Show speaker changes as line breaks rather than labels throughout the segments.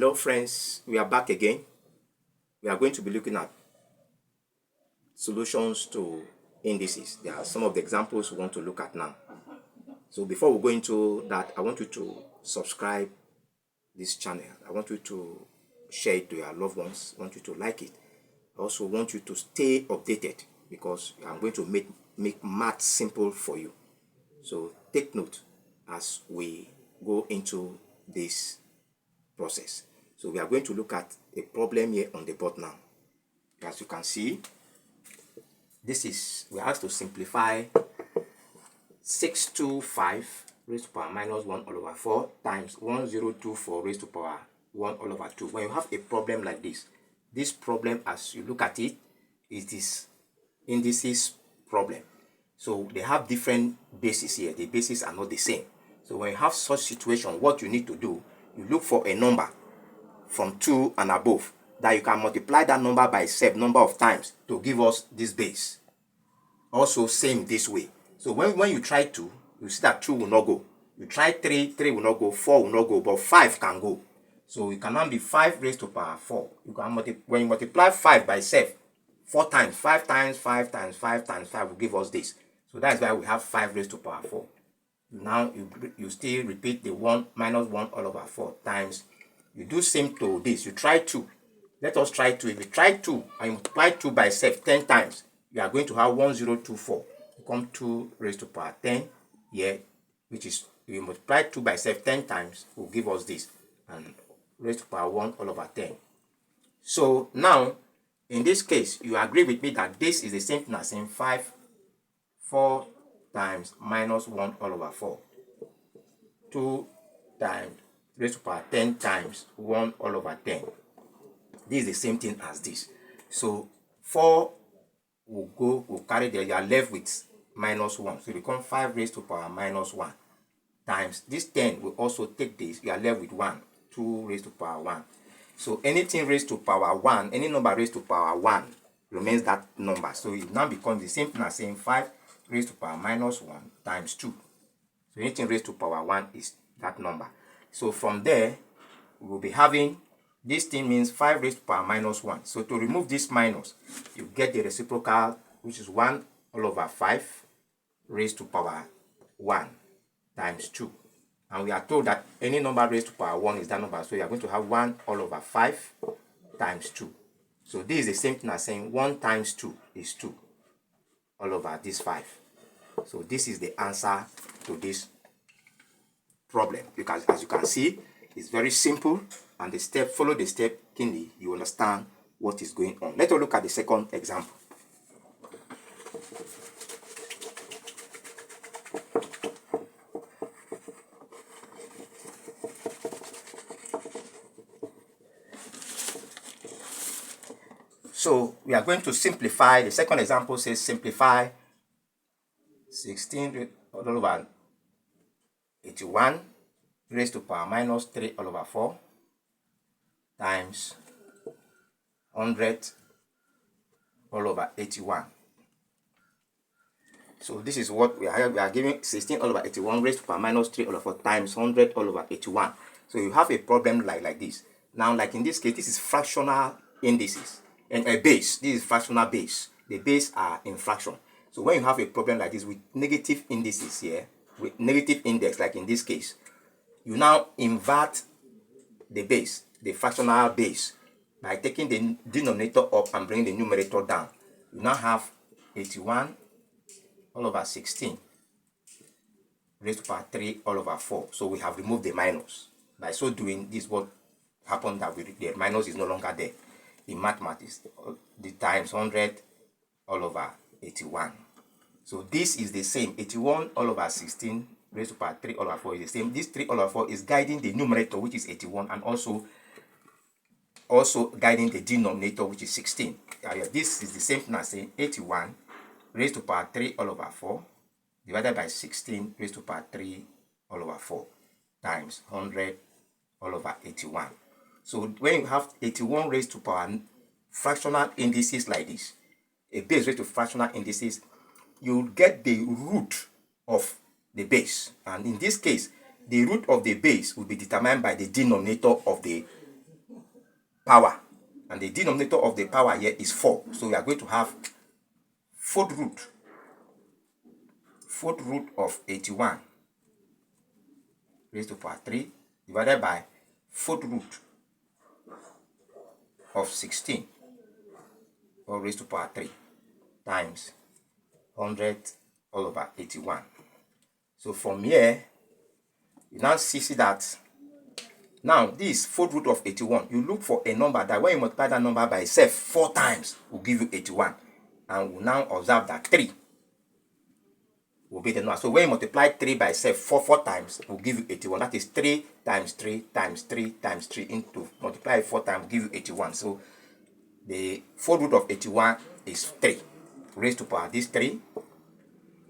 Hello friends, we are back again. We are going to be looking at solutions to indices. There are some of the examples we want to look at now. So before we go into that, I want you to subscribe this channel. I want you to share it to your loved ones. I want you to like it. I also want you to stay updated because I'm going to make math simple for you. So take note as we go into this process. So we are going to look at a problem here on the board now. As you can see, we have to simplify 625 raised to power minus 1 all over 4 times 1024 raised to power 1 all over 2. When you have a problem like this problem, as you look at it, is indices problem. So they have different bases here. The bases are not the same. So when you have such situation, what you need to do, you look for a number from 2 and above that you can multiply that number by itself number of times to give us this base. Also same this way. So when you try 2, you see that 2 will not go. You try 3 will not go, 4 will not go, but 5 can go. So it can now be 5 raised to power 4. You can when you multiply 5 by itself 4 times, 5 times 5 times 5 times 5 will give us this. So that's why we have 5 raised to power 4. Now you still repeat the 1 minus 1 all over 4 times. You do same to this. You try 2. Let us try 2. If you try 2 and you multiply 2 by itself 10 times, you are going to have 1024. Become 2 raised to power 10 here, which is, if you multiply 2 by itself 10 times, will give us this, and raised to power 1 all over 10. So now, in this case, you agree with me that this is the same thing as saying 4 times minus 1 all over 4. 2 times raised to power 10 times 1 all over 10. This is the same thing as this. So 4 will carry there. You are left with minus 1. So it becomes 5 raised to power minus 1 times this 10 will also take this. You are left with 1. 2 raised to power 1. So anything raised to power 1, any number raised to power 1 remains that number. So it now becomes the same thing as saying 5 raised to power minus 1 times 2. So anything raised to power 1 is that number. So from there, we will be having this thing means 5 raised to power minus 1. So to remove this minus, you get the reciprocal, which is 1 all over 5 raised to power 1 times 2. And we are told that any number raised to power 1 is that number. So you are going to have 1 all over 5 times 2. So this is the same thing as saying 1 times 2 is 2 all over this 5. So this is the answer to this problem. Because as you can see, it's very simple, and follow the step keenly, you understand what is going on. Let us look at the second example. So we are going to simplify. The second example says simplify 16 all over 81 raised to power minus 3 all over 4 times 100 all over 81. So this is what we are giving 16 all over 81 raised to power minus 3 all over 4 times 100 all over 81. So you have a problem like this. Now, like in this case, this is fractional indices and a base. This is fractional base. The base are in fraction. So when you have a problem like this with negative indices here, with negative index, like in this case, you now invert the base, the fractional base, by taking the denominator up and bringing the numerator down. You now have 81 all over 16 raised to power 3 all over 4. So we have removed the minus. By so doing, this is what happened, that the minus is no longer there. In mathematics, the times 100 all over 81. So this is the same. 81 all over 16 raised to power 3 all over 4 is the same. This 3 all over 4 is guiding the numerator, which is 81, and also guiding the denominator, which is 16. This is the same thing as saying 81 raised to power 3 all over 4 divided by 16 raised to power 3 all over 4 times 100 all over 81. So when you have 81 raised to power fractional indices like this, a base raised to fractional indices, you get the root of the base. And in this case, the root of the base will be determined by the denominator of the power. And the denominator of the power here is 4. So we are going to have fourth root of 81 raised to power 3 divided by fourth root of 16 all raised to power 3 times 100 all over 81. So from here, you now see that now this fourth root of 81, you look for a number that when you multiply that number by itself 4 times will give you 81. And we'll now observe that 3 will be the number. So when you multiply 3 by itself 4 times will give you 81. That is 3 times 3 times 3 times 3 into multiply 4 times will give you 81. So the fourth root of 81 is 3 raised to power this 3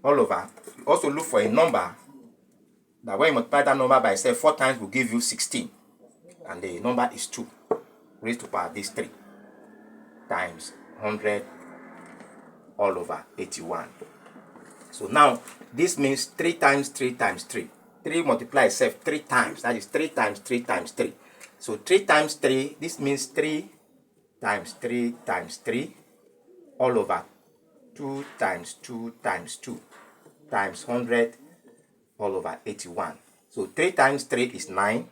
all over. You also look for a number that when you multiply that number by itself 4 times will give you 16. And the number is 2 raised to power this 3 times 100 all over 81. So now this means 3 times 3 times 3. 3 multiply itself 3 times. That is 3 times 3 times 3. So 3 times 3, this means 3 times 3 times 3 all over 2 times 2 times 2 times 100 all over 81. So 3 times 3 is 9.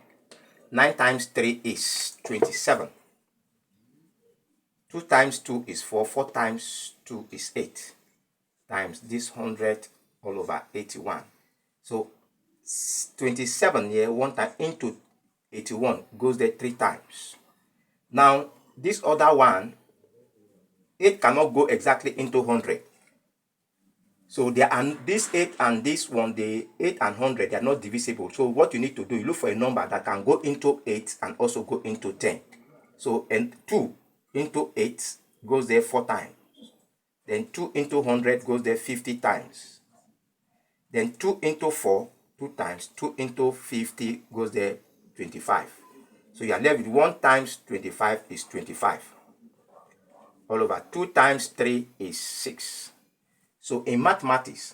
9 times 3 is 27. 2 times 2 is 4. 4 times 2 is 8. Times this 100 all over 81. So 27 here, 1 time into 81 goes there 3 times. Now this other one, 8 cannot go exactly into 100. So there are this 8 and this one, the 8 and 100, they are not divisible. So what you need to do, you look for a number that can go into 8 and also go into 10. So and 2 into 8 goes there 4 times. Then 2 into 100 goes there 50 times. Then 2 into 4, 2 times. 2 into 50 goes there 25. So you are left with 1 times 25 is 25. All over 2 times 3 is 6. So in mathematics,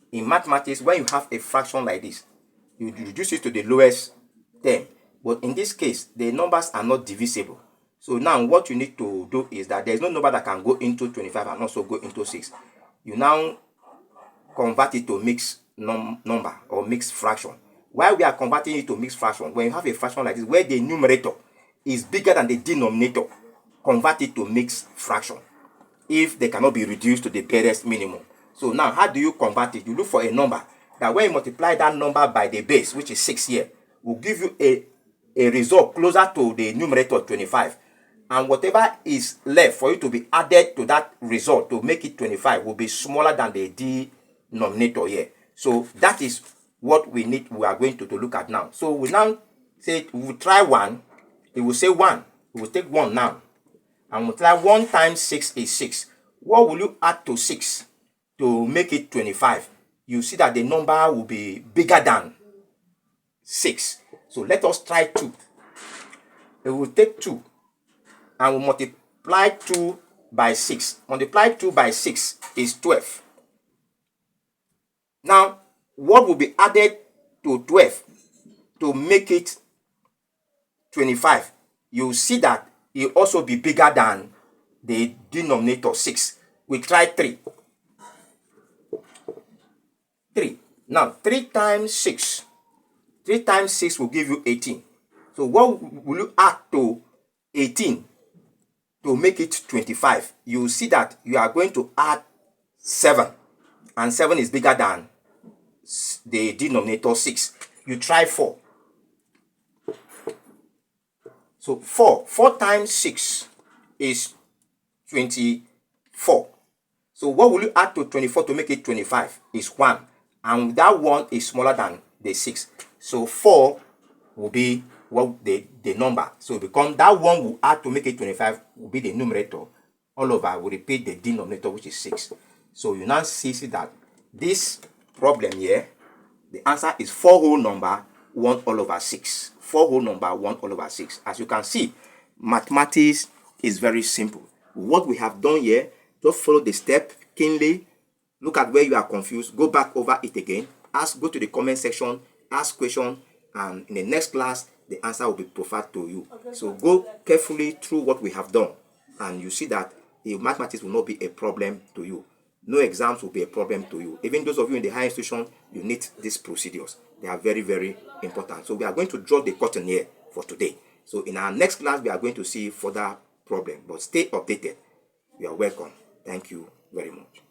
when you have a fraction like this, you reduce it to the lowest term. But in this case, the numbers are not divisible. So now what you need to do is that there is no number that can go into 25 and also go into 6. You now convert it to mixed number or mixed fraction. While we are converting it to mixed fraction, when you have a fraction like this, where the numerator is bigger than the denominator, convert it to mixed fraction if they cannot be reduced to the barest minimum. So now how do you convert it? You look for a number that when you multiply that number by the base, which is 6 here, will give you a result closer to the numerator 25. And whatever is left for you to be added to that result to make it 25 will be smaller than the denominator here. So that is what we are going to look at now. So we now say we will try 1. It will say 1. We will take 1 now. And multiply 1 times 6 is 6. What will you add to 6 to make it 25? You see that the number will be bigger than 6. So let us try 2. We will take 2 and we multiply 2 by 6. Multiply 2 by 6 is 12. Now, what will be added to 12 to make it 25? You see that it will also be bigger than the denominator 6. We try 3. 3. Now, 3 times 6. 3 times 6 will give you 18. So what will you add to 18 to make it 25? You see that you are going to add 7. And 7 is bigger than the denominator 6. You try 4. So 4 times 6 is 24. So what will you add to 24 to make it 25? Is 1. And that 1 is smaller than the 6. So 4 will be what the number. So it becomes that 1 will add to make it 25 will be the numerator. All over will repeat the denominator, which is 6. So you now see that this problem here, the answer is 4 whole number 1 all over 6. 4 whole number 1 all over 6. As you can see, mathematics is very simple. What we have done here, just follow the step keenly. Look at where you are confused. Go back over it again. Go to the comment section, ask questions, and in the next class the answer will be proffered to you. So go carefully through what we have done, and you see that mathematics will not be a problem to you. No exams will be a problem to you. Even those of you in the higher institution, you need these procedures. They are very, very important. So we are going to draw the curtain here for today. So in our next class, we are going to see further problem. But stay updated. You are welcome. Thank you very much.